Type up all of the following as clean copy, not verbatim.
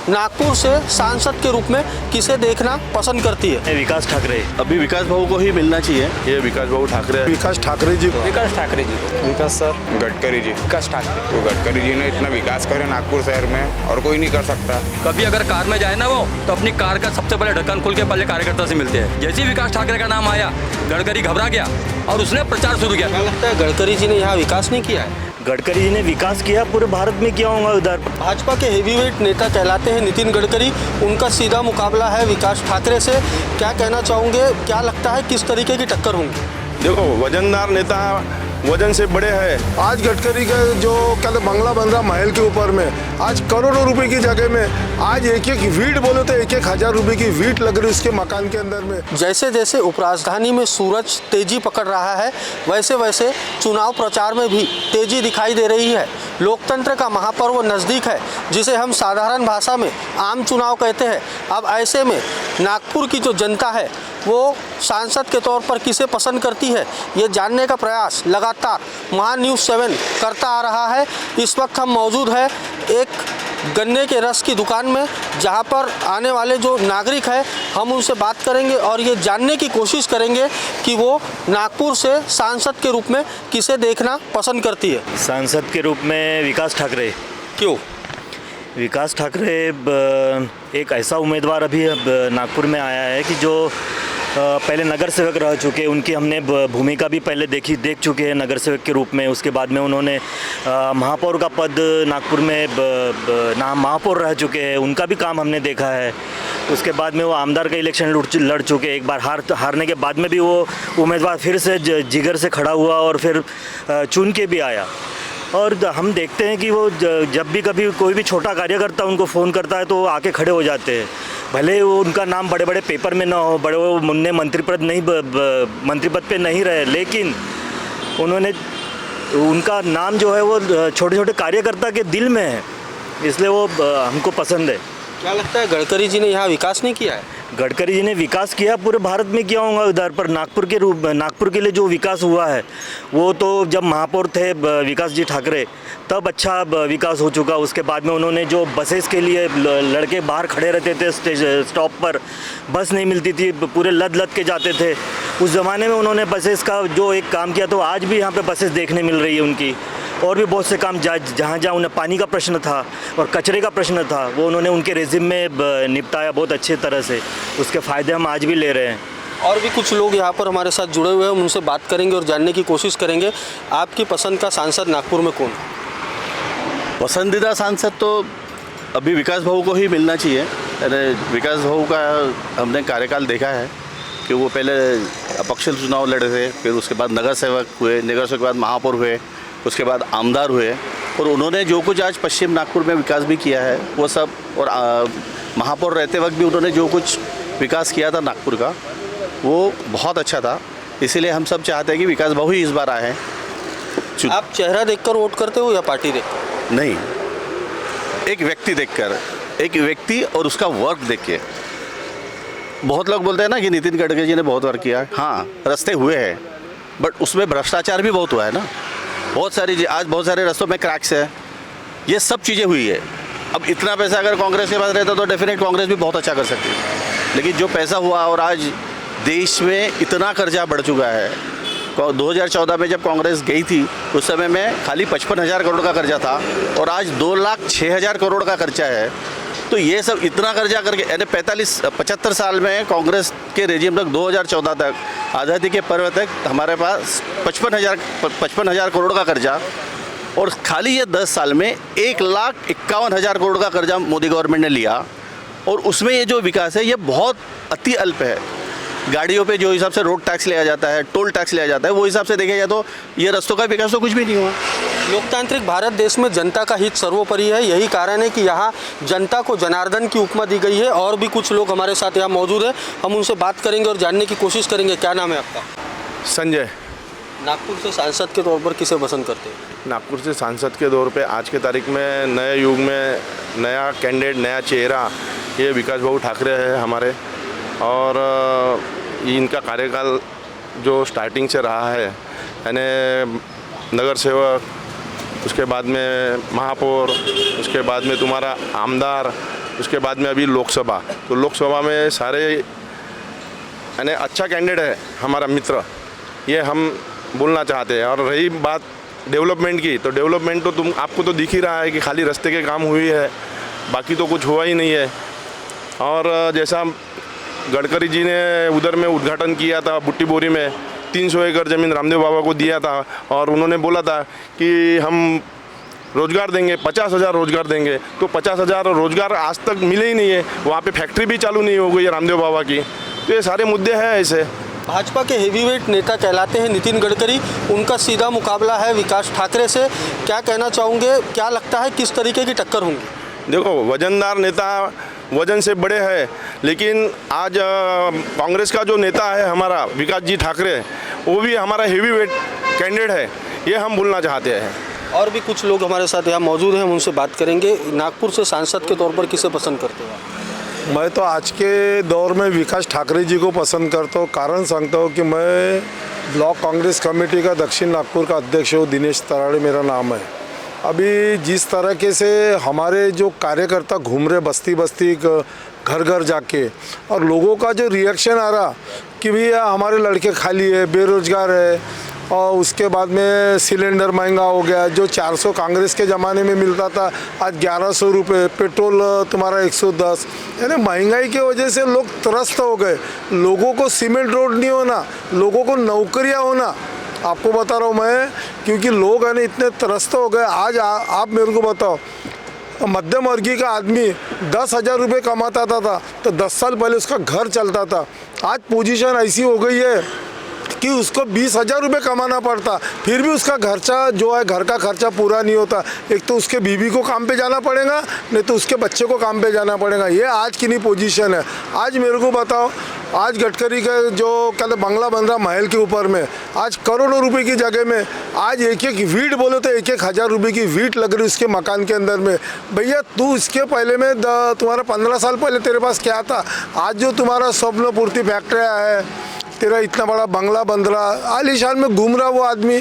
नागपुर से सांसद के रूप में किसे देखना पसंद करती है? विकास ठाकरे। अभी विकास भाऊ को ही मिलना चाहिए। ये विकास भाऊ ठाकरे, विकास ठाकरे जी को। विकास ठाकरे जी को। विकास सर। गडकरी जी। विकास ठाकरे। तो गडकरी जी ने इतना विकास करे नागपुर शहर में और कोई नहीं कर सकता। कभी अगर कार में जाए ना वो तो अपनी कार का सबसे पहले ढक्कन खोल के पहले कार्यकर्ता से मिलते हैं। जैसे ही विकास ठाकरे का नाम आया गडकरी घबरा गया और उसने प्रचार शुरू किया। क्या लगता है गडकरी जी ने यहाँ विकास नहीं किया है? गडकरी जी ने विकास किया, पूरे भारत में किया होगा उधर। भाजपा के हेवीवेट नेता कहलाते हैं नितिन गडकरी, उनका सीधा मुकाबला है विकास ठाकरे से। क्या कहना चाहोगे, क्या लगता है किस तरीके की टक्कर होंगी? देखो, वजनदार नेता वजन से बड़े हैं। आज गडकरी का जो कहते बंगला बन रहा महल के ऊपर में, आज करोड़ों रुपए की जगह में आज एक एक वीट बोले तो 1,000 रुपए की वीट लग रही उसके मकान के अंदर में। जैसे जैसे उपराजधानी में सूरज तेजी पकड़ रहा है वैसे वैसे चुनाव प्रचार में भी तेजी दिखाई दे रही है। लोकतंत्र का महापर्व नज़दीक है, जिसे हम साधारण भाषा में आम चुनाव कहते हैं। अब ऐसे में नागपुर की जो जनता है वो सांसद के तौर पर किसे पसंद करती है, ये जानने का प्रयास लगातार महान्यूज़ 7 करता आ रहा है। इस वक्त हम मौजूद है एक गन्ने के रस की दुकान में, जहां पर आने वाले जो नागरिक हैं हम उनसे बात करेंगे और ये जानने की कोशिश करेंगे कि वो नागपुर से सांसद के रूप में किसे देखना पसंद करती है। सांसद के रूप में विकास ठाकरे। क्यों? विकास ठाकरे एक ऐसा उम्मीदवार अभी नागपुर में आया है कि जो पहले नगर सेवक रह चुके, उनकी हमने भूमिका भी पहले देख चुके हैं नगर सेवक के रूप में। उसके बाद में उन्होंने महापौर का पद नागपुर में महापौर रह चुके हैं, उनका भी काम हमने देखा है। उसके बाद में वो आमदार का इलेक्शन लड़ चुके, एक बार हारने के बाद में भी वो उम्मीदवार फिर से जिगर से खड़ा हुआ और फिर चुन के भी आया। और हम देखते हैं कि वो जब भी कभी कोई भी छोटा कार्यकर्ता उनको फ़ोन करता है तो वो आके खड़े हो जाते हैं। भले वो उनका नाम बड़े बड़े पेपर में ना हो, बड़े वो मुन्ने मंत्री पद पे नहीं रहे, लेकिन उनका नाम जो है वो छोटे छोटे कार्यकर्ता के दिल में है, इसलिए वो हमको पसंद है। क्या लगता है गडकरी जी ने यहाँ विकास नहीं किया है? गडकरी जी ने विकास किया, पूरे भारत में किया होगा उधर, पर नागपुर के लिए जो विकास हुआ है वो तो जब महापौर थे विकास जी ठाकरे तब अच्छा विकास हो चुका। उसके बाद में उन्होंने जो बसेस के लिए लड़के बाहर खड़े रहते थे स्टॉप पर, बस नहीं मिलती थी, पूरे लद के जाते थे। उस ज़माने में उन्होंने बसेस का जो एक काम किया तो आज भी यहाँ पे बसेस देखने मिल रही है उनकी। और भी बहुत से काम जहाँ उन्हें पानी का प्रश्न था और कचरे का प्रश्न था वो उन्होंने उनके रेजिम में निपटाया बहुत अच्छे तरह से। उसके फ़ायदे हम आज भी ले रहे हैं। और भी कुछ लोग यहाँ पर हमारे साथ जुड़े हुए हैं, हम उनसे बात करेंगे और जानने की कोशिश करेंगे आपकी पसंद का सांसद नागपुर में कौन? पसंदीदा सांसद तो अभी विकास भाऊ को ही मिलना चाहिए। अरे विकास भाऊ का हमने कार्यकाल देखा है कि वो पहले अपक्ष चुनाव लड़े थे, फिर उसके बाद नगर सेवक हुए, नगर सेवक के बाद महापौर हुए, उसके बाद आमदार हुए, और उन्होंने जो कुछ आज पश्चिम नागपुर में विकास भी किया है वो सब, और महापौर रहते वक्त भी उन्होंने जो कुछ विकास किया था नागपुर का वो बहुत अच्छा था। इसीलिए हम सब चाहते हैं कि विकास भाऊ ही इस बार आए हैं। आप चेहरा देखकर वोट करते हो या पार्टी देखकर? नहीं, एक व्यक्ति देखकर, एक व्यक्ति और उसका वर्क देख के। बहुत लोग बोलते हैं ना कि नितिन गडकरी जी ने बहुत वर्क किया, हाँ रास्ते हुए हैं, बट उसमें भ्रष्टाचार भी बहुत हुआ है ना। बहुत सारी आज बहुत सारे रास्तों में क्रैक्स है, ये सब चीज़ें हुई है। अब इतना पैसा अगर कांग्रेस के पास रहता तो डेफिनेट कांग्रेस भी बहुत अच्छा कर सकती है, लेकिन जो पैसा हुआ और आज देश में इतना कर्जा बढ़ चुका है। 2014 में जब कांग्रेस गई थी उस समय में खाली 55,000 करोड़ का कर्जा था और आज 2,06,000 करोड़ का खर्चा है। तो ये सब इतना कर्जा करके, यानी 75 साल में कांग्रेस के रेजिम तक 2014 तक आज़ादी के पर्व तक हमारे पास 55,000 करोड़ का कर्जा, और खाली ये 10 साल में 1,51,000 करोड़ का कर्जा मोदी गवर्नमेंट ने लिया, और उसमें ये जो विकास है ये बहुत अति अल्प है। गाड़ियों पे जो हिसाब से रोड टैक्स लिया जाता है, टोल टैक्स लिया जाता है, वो हिसाब से देखा जाए तो ये रास्तों का विकास तो कुछ भी नहीं हुआ। लोकतांत्रिक भारत देश में जनता का हित सर्वोपरि है, यही कारण है कि यहाँ जनता को जनार्दन की उपमा दी गई है। और भी कुछ लोग हमारे साथ यहाँ मौजूद हैं, हम उनसे बात करेंगे और जानने की कोशिश करेंगे। क्या नाम है आपका? संजय। नागपुर से सांसद के तौर पर किसे पसंद करते हैं? नागपुर से सांसद के दौर पे आज के तारीख में नए युग में नया कैंडिडेट, नया चेहरा ये विकास भाऊ ठाकरे है हमारे। और इनका कार्यकाल जो स्टार्टिंग से रहा है, यानी नगर सेवक, उसके बाद में महापौर, उसके बाद में तुम्हारा आमदार, उसके बाद में अभी लोकसभा, तो लोकसभा में सारे यानी अच्छा कैंडिडेट है हमारा मित्र, ये हम बोलना चाहते हैं। और रही बात डेवलपमेंट की, तो डेवलपमेंट तो आपको तो दिख ही रहा है कि खाली रास्ते के काम हुई है, बाकी तो कुछ हुआ ही नहीं है। और जैसा गडकरी जी ने उधर में उद्घाटन किया था बुट्टी बोरी में, 300 एकड़ ज़मीन रामदेव बाबा को दिया था और उन्होंने बोला था कि हम रोज़गार देंगे, 50,000 रोज़गार देंगे, तो 50,000 रोज़गार आज तक मिले ही नहीं है। वहाँ पे फैक्ट्री भी चालू नहीं हो गई है रामदेव बाबा की। तो ये सारे मुद्दे हैं ऐसे। भाजपा के हेवीवेट नेता कहलाते हैं नितिन गडकरी, उनका सीधा मुकाबला है विकास ठाकरे से। क्या कहना चाहोगे, क्या लगता है किस तरीके की टक्कर होंगी? देखो, वजनदार नेता वजन से बड़े हैं, लेकिन आज कांग्रेस का जो नेता है हमारा विकास जी ठाकरे, वो भी हमारा हेवीवेट कैंडिडेट है, ये हम बोलना चाहते हैं। और भी कुछ लोग हमारे साथ यहाँ मौजूद हैं, हम उनसे बात करेंगे। नागपुर से सांसद के तौर पर किसे पसंद करते हो आप? मैं तो आज के दौर में विकास ठाकरे जी को पसंद करता हूँ। कारण सांगता हूँ कि मैं ब्लॉक कांग्रेस कमेटी का दक्षिण नागपुर का अध्यक्ष हूँ। दिनेश तराड़े मेरा नाम है। अभी जिस तरीके से हमारे जो कार्यकर्ता घूम रहे बस्ती बस्ती घर घर जाके, और लोगों का जो रिएक्शन आ रहा कि भैया हमारे लड़के खाली है, बेरोजगार है, और उसके बाद में सिलेंडर महंगा हो गया, जो 400 कांग्रेस के ज़माने में मिलता था आज 1100 रुपये, पेट्रोल तुम्हारा 110, यानी महंगाई की वजह से लोग त्रस्त हो गए। लोगों को सीमेंट रोड नहीं होना, लोगों को नौकरियां होना, आपको बता रहा हूँ मैं, क्योंकि लोग है ना इतने त्रस्त हो गए। आज आप मेरे को बताओ, मध्यम वर्गीय का आदमी 10,000 रुपये कमाता था तो 10 साल पहले उसका घर चलता था। आज पोजीशन ऐसी हो गई है कि उसको 20,000 रुपये कमाना पड़ता, फिर भी उसका खर्चा जो है घर का खर्चा पूरा नहीं होता। एक तो उसके बीवी को काम पे जाना पड़ेगा, नहीं तो उसके बच्चे को काम पे जाना पड़ेगा। ये आज की नहीं पोजीशन है। आज मेरे को बताओ, आज गडकरी का जो कहते बंगला बन रहा महल के ऊपर में, आज करोड़ों रुपए की जगह में आज एक वीट बोले तो 1,000 रुपये की वीट लग रही उसके मकान के अंदर में। भैया तू इसके पहले में तुम्हारा 15 साल पहले तेरे पास क्या था? आज जो तुम्हारा स्वप्न पूर्ति फैक्ट्रिया है, तेरा इतना बड़ा बंगला बन रहा, आलीशान में घूम रहा वो आदमी,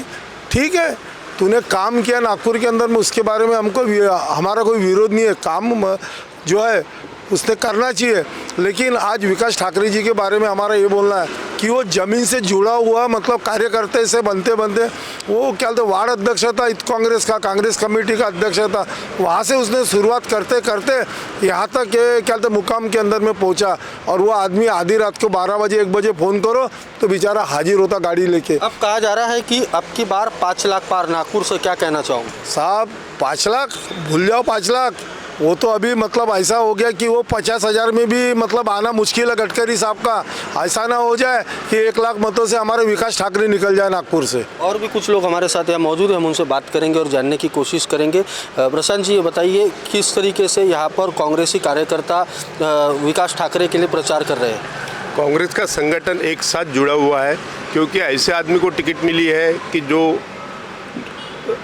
ठीक है, तूने काम किया नागपुर के अंदर में, उसके बारे में हमारा कोई विरोध नहीं है। काम जो है उसने करना चाहिए, लेकिन आज विकास ठाकरे जी के बारे में हमारा ये बोलना है कि वो ज़मीन से जुड़ा हुआ, मतलब कार्यकर्ता से बनते बनते वो क्या बोलते वार्ड अध्यक्ष था कांग्रेस का, कांग्रेस कमेटी का अध्यक्ष था, वहाँ से उसने शुरुआत करते करते यहाँ तक क्या बोलते मुकाम के अंदर में पहुँचा। और वो आदमी आधी रात को 12 बजे 1 बजे फ़ोन करो तो बेचारा हाजिर होता गाड़ी लेके। अब कहा जा रहा है कि अब की बार 5 लाख पार नागपुर से, क्या कहना चाहूँगा? साहब 5 लाख भूल जाओ, 5 लाख वो तो अभी मतलब ऐसा हो गया कि वो 50,000 में भी मतलब आना मुश्किल है गडकरी साहब का। ऐसा ना हो जाए कि 1 लाख मतों से हमारे विकास ठाकरे निकल जाए नागपुर से। और भी कुछ लोग हमारे साथ यहाँ मौजूद हैं, हम उनसे बात करेंगे और जानने की कोशिश करेंगे। प्रशांत जी, ये बताइए किस तरीके से यहाँ पर कांग्रेसी कार्यकर्ता विकास ठाकरे के लिए प्रचार कर रहे हैं? कांग्रेस का संगठन एक साथ जुड़ा हुआ है, क्योंकि ऐसे आदमी को टिकट मिली है कि जो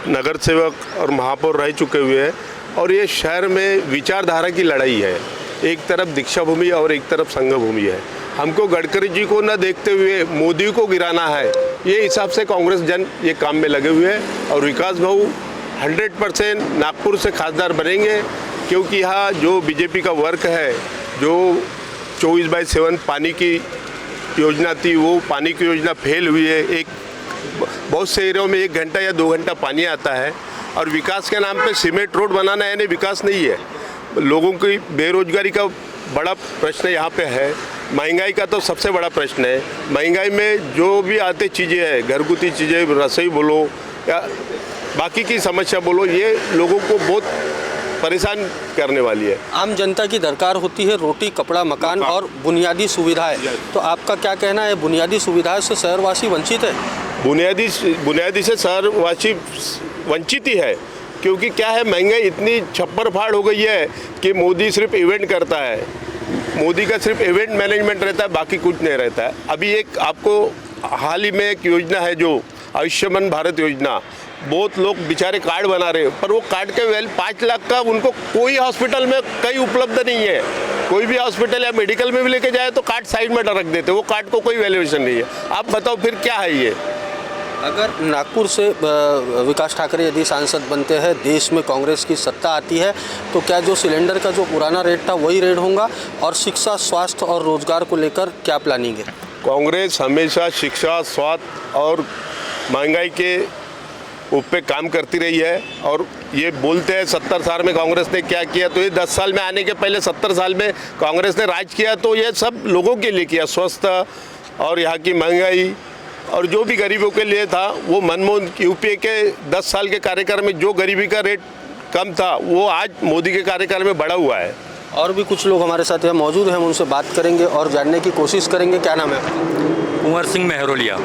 नगर सेवक और महापौर रह चुके हुए हैं, और ये शहर में विचारधारा की लड़ाई है। एक तरफ दीक्षा भूमि और एक तरफ संघ भूमि है। हमको गडकरी जी को न देखते हुए मोदी को गिराना है, ये हिसाब से कांग्रेस जन ये काम में लगे हुए हैं। और विकास भाऊ 100% नागपुर से खासदार बनेंगे, क्योंकि यहाँ जो बीजेपी का वर्क है, जो 24/7 पानी की योजना थी, वो पानी की योजना फेल हुई है। बहुत से एरियाओं में 1 घंटा या 2 घंटा पानी आता है, और विकास के नाम पे सीमेंट रोड बनाना यानी विकास नहीं है। लोगों की बेरोजगारी का बड़ा प्रश्न यहाँ पे है, महंगाई का तो सबसे बड़ा प्रश्न है। महंगाई में जो भी आते चीज़ें हैं, घरगुती चीज़ें, रसोई बोलो या बाकी की समस्या बोलो, ये लोगों को बहुत परेशान करने वाली है। आम जनता की दरकार होती है रोटी, कपड़ा, मकान और बुनियादी सुविधाएं। तो आपका क्या कहना है, बुनियादी सुविधाएं से शहरवासी वंचित है? बुनियादी से शहरवासी वंचित ही है, क्योंकि क्या है, महंगाई इतनी छप्पर फाड़ हो गई है कि मोदी सिर्फ इवेंट करता है। मोदी का सिर्फ इवेंट मैनेजमेंट रहता है, बाकी कुछ नहीं रहता है। अभी एक आपको हाल ही में एक योजना है जो आयुष्मान भारत योजना, बहुत लोग बेचारे कार्ड बना रहे हैं, पर वो कार्ड के 5 लाख का उनको कोई हॉस्पिटल में कहीं उपलब्ध नहीं है। कोई भी हॉस्पिटल या मेडिकल में भी लेके जाए तो कार्ड साइड में रख देते, वो कार्ड को कोई वैल्यूएशन नहीं है। आप बताओ फिर क्या है ये? अगर नागपुर से विकास ठाकरे यदि सांसद बनते हैं, देश में कांग्रेस की सत्ता आती है, तो क्या जो सिलेंडर का जो पुराना रेट था वही रेट होगा? और शिक्षा, स्वास्थ्य और रोजगार को लेकर क्या प्लानिंग है? कांग्रेस हमेशा शिक्षा, स्वास्थ्य और महंगाई के उप पे काम करती रही है। और ये बोलते हैं 70 साल में कांग्रेस ने क्या किया, तो ये 10 साल में आने के पहले 70 साल में कांग्रेस ने राज किया, तो ये सब लोगों के लिए किया। स्वास्थ्य और यहाँ की महंगाई और जो भी गरीबों के लिए था, वो मनमोहन यूपीए के 10 साल के कार्यकाल में जो गरीबी का रेट कम था, वो आज मोदी के कार्यकाल में बढ़ा हुआ है। और भी कुछ लोग हमारे साथ यहाँ मौजूद हैं, हम उनसे बात करेंगे और जानने की कोशिश करेंगे। क्या नाम है आपका? कुंवर सिंह मेहरोलिया।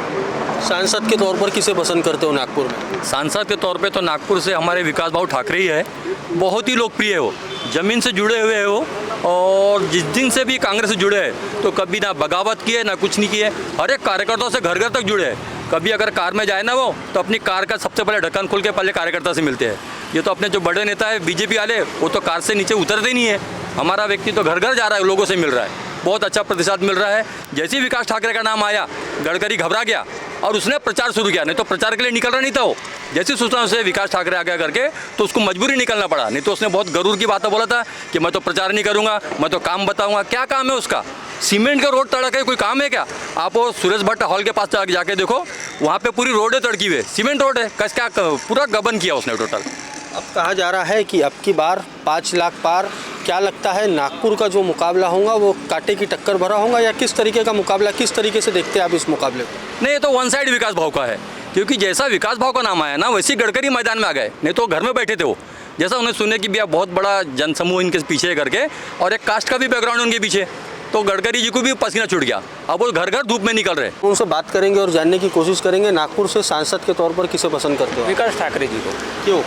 सांसद के तौर पर किसे पसंद करते हो नागपुर में? सांसद के तौर पे तो नागपुर से हमारे विकास भाऊ ठाकरे ही है। बहुत ही लोकप्रिय है वो, ज़मीन से जुड़े हुए हैं वो, और जिस दिन से भी कांग्रेस से जुड़े हैं तो कभी ना बगावत की है ना कुछ नहीं किए। हर एक कार्यकर्ताओं से घर घर तक जुड़े हैं। कभी अगर कार में जाए ना वो, तो अपनी कार का सबसे पहले ढक्कन खोल के पहले कार्यकर्ता से मिलते हैं। ये तो अपने जो बड़े नेता है बीजेपी वाले, वो तो कार से नीचे उतरते ही नहीं है। हमारा व्यक्ति तो घर घर जा रहा है, लोगों से मिल रहा है, बहुत अच्छा प्रतिसाद मिल रहा है। जैसे ही विकास ठाकरे का नाम आया, गडकरी घबरा गया और उसने प्रचार शुरू किया। नहीं तो प्रचार के लिए निकल रहा नहीं था वो। जैसी सूचना से विकास ठाकरे आ गया करके, तो उसको मजबूरी निकलना पड़ा। नहीं तो उसने बहुत गरूर की बातें बोला था कि मैं तो प्रचार नहीं करूंगा, मैं तो काम बताऊंगा। क्या काम है उसका? सीमेंट का रोड तड़क है, कोई काम है क्या? आप वो सुरेश भट्ट हॉल के पास जाके देखो, वहाँ पे पूरी रोड है तड़की हुई, सीमेंट रोड है। क्या पूरा गबन किया उसने टोटल। अब कहा जा रहा है कि अब की बार 5 लाख पार। क्या लगता है नागपुर का जो मुकाबला होगा वो कांटे की टक्कर भरा होगा, या किस तरीके का मुकाबला, किस तरीके से देखते हैं आप इस मुकाबले को? नहीं, ये तो वन साइड विकास भाव का है, क्योंकि जैसा विकास भाव का नाम आया ना, वैसे गडकरी मैदान में आ गए। नहीं तो घर में बैठे थे वो। जैसा उन्हें सुने कि भैया बहुत बड़ा जनसमूह इनके पीछे करके, और एक कास्ट का भी बैकग्राउंड उनके पीछे, तो गडकरी जी को भी पसीना छूट गया। अब वो घर घर धूप में निकल रहे। उनसे बात करेंगे और जानने की कोशिश करेंगे नागपुर से सांसद के तौर पर किसे पसंद करते हो? विकास ठाकरे जी को। क्यों?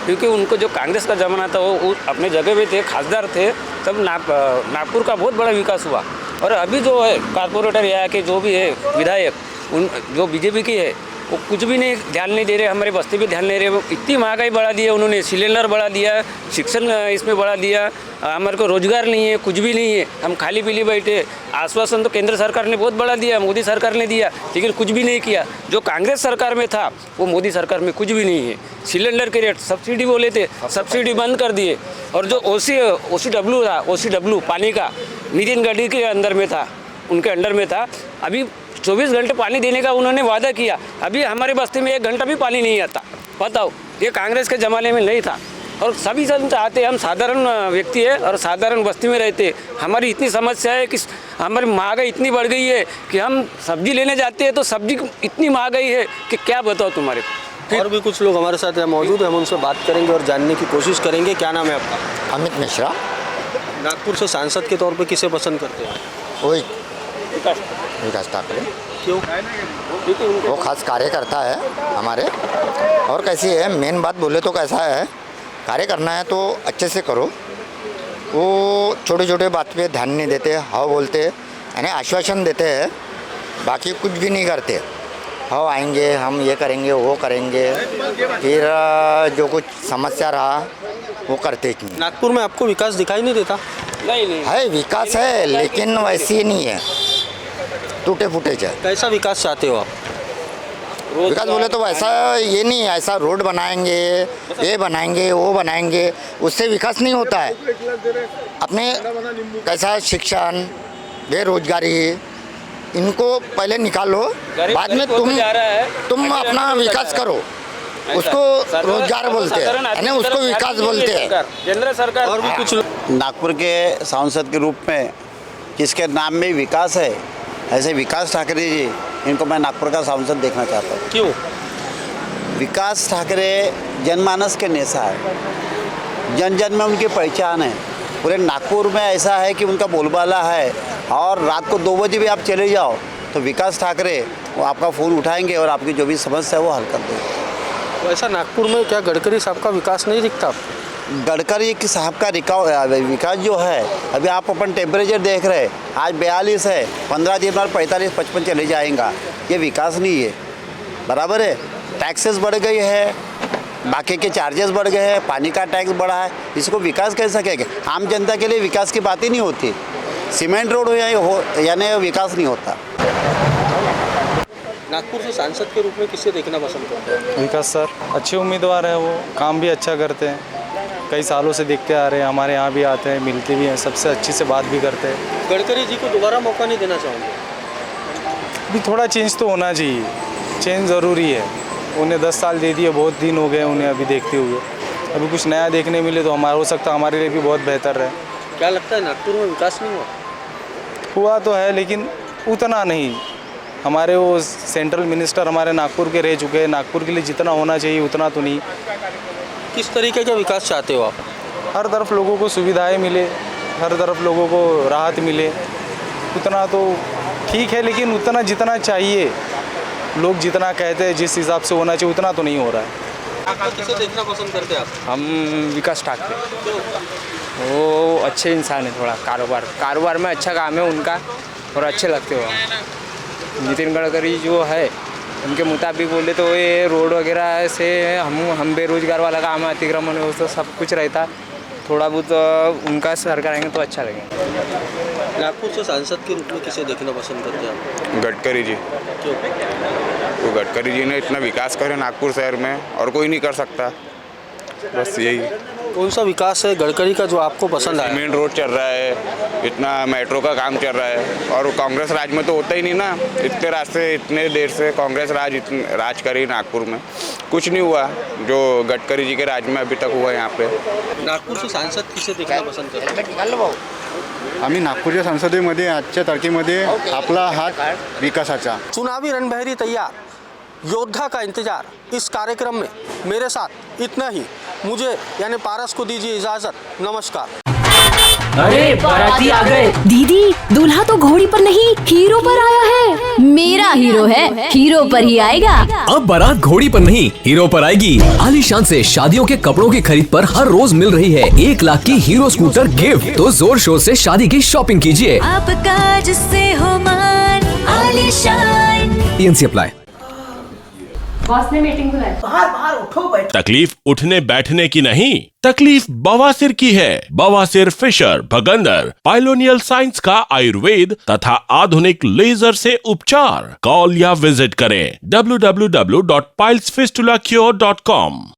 क्योंकि उनको जो कांग्रेस का ज़माना था वो अपने जगह पे थे, खासदार थे, तब नागपुर का बहुत बड़ा विकास हुआ। और अभी जो है कॉर्पोरेटर यहाँ के जो भी है विधायक, उन जो बीजेपी की है, वो कुछ भी नहीं ध्यान नहीं दे रहे, हमारे बस्ती पे ध्यान नहीं दे रहे। इतनी महंगाई बढ़ा दी है उन्होंने, सिलेंडर बढ़ा दिया, शिक्षण इसमें बढ़ा दिया, हमारे को रोजगार नहीं है, कुछ भी नहीं है, हम खाली पीली बैठे। आश्वासन तो केंद्र सरकार ने बहुत बढ़ा दिया, मोदी सरकार ने दिया, लेकिन कुछ भी नहीं किया। जो कांग्रेस सरकार में था वो मोदी सरकार में कुछ भी नहीं है। सिलेंडर के रेट सब्सिडी बोले थे, सब्सिडी बंद कर दिए। और जो OCW था, OCW पानी का, नितिन गडकरी के अंदर में था, उनके अंडर में था। अभी 24 घंटे पानी देने का उन्होंने वादा किया, अभी हमारे बस्ती में 1 घंटा भी पानी नहीं आता। बताओ, ये कांग्रेस के ज़माने में नहीं था। और सभी जन चाहते, हम साधारण व्यक्ति है और साधारण बस्ती में रहते, हमारी इतनी समस्या है कि हमारी महंगाई इतनी बढ़ गई है कि हम सब्जी लेने जाते हैं तो सब्जी इतनी महंगाई है कि क्या बताओ तुम्हारे। और भी कुछ लोग हमारे साथ यहाँ मौजूद हैं, हम उनसे बात करेंगे और जानने की कोशिश करेंगे। क्या नाम है आपका? अमित मिश्रा। नागपुर से सांसद के तौर पर किसे पसंद करते हो? वही विकास ठाकरे। क्यों? वो खास कार्यकर्ता है हमारे। और कैसी है, मेन बात बोले तो कैसा है, कार्य करना है तो अच्छे से करो। वो छोटे छोटे बात पे ध्यान नहीं देते, हाँ बोलते, यानी आश्वासन देते हैं, बाकी कुछ भी नहीं करते। हाँ आएंगे, हम ये करेंगे, वो करेंगे, फिर जो कुछ समस्या रहा वो करते ही नहीं। नागपुर में आपको विकास दिखाई नहीं देता? नहीं है, विकास है लेकिन वैसी नहीं है, टूटे फूटे है। कैसा विकास चाहते हो आप? विकास बोले तो वैसा ये नहीं, ऐसा रोड बनाएंगे, ये बनाएंगे, वो बनाएंगे, उससे विकास नहीं होता है। अपने कैसा शिक्षण, बेरोजगारी, इनको पहले निकालो, बाद में तुम अपना विकास करो। उसको रोजगार बोलते हैं, यानी उसको विकास बोलते हैं। केंद्र सरकार। और भी कुछ नागपुर के सांसद के रूप में जिसके नाम में विकास है, ऐसे विकास ठाकरे जी, इनको मैं नागपुर का सांसद देखना चाहता हूँ। क्यों? विकास ठाकरे जनमानस के नेता है, जन जन में उनकी पहचान है। पूरे नागपुर में ऐसा है कि उनका बोलबाला है, और रात को 2 बजे भी आप चले जाओ तो विकास ठाकरे वो आपका फ़ोन उठाएंगे और आपकी जो भी समस्या है वो हल कर देंगे। तो ऐसा नागपुर में क्या गडकरी साहब का विकास नहीं दिखता? गडकरी साहब का विकास जो है, अभी आप अपन टेम्परेचर देख रहे हैं, आज 42 है, 15 दिन बाद 45-55 चले जाएगा। ये विकास नहीं है, बराबर है। टैक्सेस बढ़ गई है, बाकी के चार्जेस बढ़ गए हैं, पानी का टैक्स बढ़ा है, इसको विकास कैसे कहेंगे? आम जनता के लिए विकास की बात ही नहीं होती। सीमेंट रोड हो यानी विकास नहीं होता। नागपुर से सांसद के रूप में किसे देखना पसंद करते हैं? विकास सर अच्छे उम्मीदवार है, वो काम भी अच्छा करते हैं, कई सालों से देखते आ रहे हैं, हमारे यहाँ भी आते हैं, मिलते भी हैं, सबसे अच्छी से बात भी करते हैं। गडकरी जी को दोबारा मौका नहीं देना चाहोगे? अभी थोड़ा चेंज तो होना चाहिए, चेंज ज़रूरी है। उन्हें 10 साल दे दिए, बहुत दिन हो गए उन्हें अभी देखते हुए, अभी कुछ नया देखने मिले तो हमारा हो सकता है हमारे लिए भी बहुत बेहतर है। क्या लगता है नागपुर में विकास नहीं हुआ? हुआ तो है लेकिन उतना नहीं। हमारे वो सेंट्रल मिनिस्टर हमारे नागपुर के रह चुके हैं, नागपुर के लिए जितना होना चाहिए उतना तो नहीं। किस तरीके का विकास चाहते हो आप? हर तरफ लोगों को सुविधाएं मिले, हर तरफ लोगों को राहत मिले, उतना तो ठीक है, लेकिन उतना जितना चाहिए, लोग जितना कहते हैं जिस हिसाब से होना चाहिए उतना तो नहीं हो रहा है। किसे देखना पसंद करते हैं आप? हम विकास ठाकरे, वो अच्छे इंसान है, थोड़ा कारोबार में अच्छा काम है उनका और अच्छे लगते हो। नितिन गडकरी जो है उनके मुताबिक बोले तो ये रोड वगैरह से हम बेरोजगार वाला काम, अतिक्रमण वो तो सब कुछ रहता, थोड़ा बहुत उनका सरकार आएंगे तो अच्छा लगेगा। नागपुर से सांसद के रूप में किसे देखना पसंद करते हैं आप? गडकरी जी। क्यों? तो गडकरी जी ने इतना विकास करे नागपुर शहर में और कोई नहीं कर सकता, बस यही। कौन सा विकास है गडकरी का जो आपको पसंद आया? मेन रोड चल रहा है, इतना मेट्रो का काम चल रहा है, और कांग्रेस राज में तो होता ही नहीं ना, इतने रास्ते इतने देर से कांग्रेस राज करी नागपुर में, कुछ नहीं हुआ जो गडकरी जी के राज में अभी तक हुआ यहाँ पे। नागपूर से सांसद किसे देखना पसंद करते? आम्ही नागपूरच्या संसदेमध्ये आजच्या तारखेमध्ये आपला हात विकासाचा। चुनावी रणभेरी तैयार, योद्धा का इंतजार। इस कार्यक्रम में मेरे साथ इतना ही। मुझे यानी पारस को दीजिए इजाजत। नमस्कार। अरे बाराती आ गए। दीदी, दूल्हा तो घोड़ी पर नहीं हीरो पर आया है। मेरा हीरो है, हीरो पर ही आएगा। अब बारात घोड़ी पर नहीं हीरो पर आएगी। आलीशान से शादियों के कपड़ों की खरीद पर हर रोज मिल रही है 1 लाख की हीरो स्कूटर गिफ्ट। तो जोर शोर से शादी की शॉपिंग कीजिए। आपका जिससे हो मान आलीशान। PNC apply. बॉस ने मीटिंग बुलाई। बाहर उठो बैठो। तकलीफ उठने बैठने की नहीं, तकलीफ बवासीर की है। बवासीर फिशर भगंदर पाइलोनियल साइंस का आयुर्वेद तथा आधुनिक लेजर से उपचार। कॉल या विजिट करें www.pilesfistulacure.com।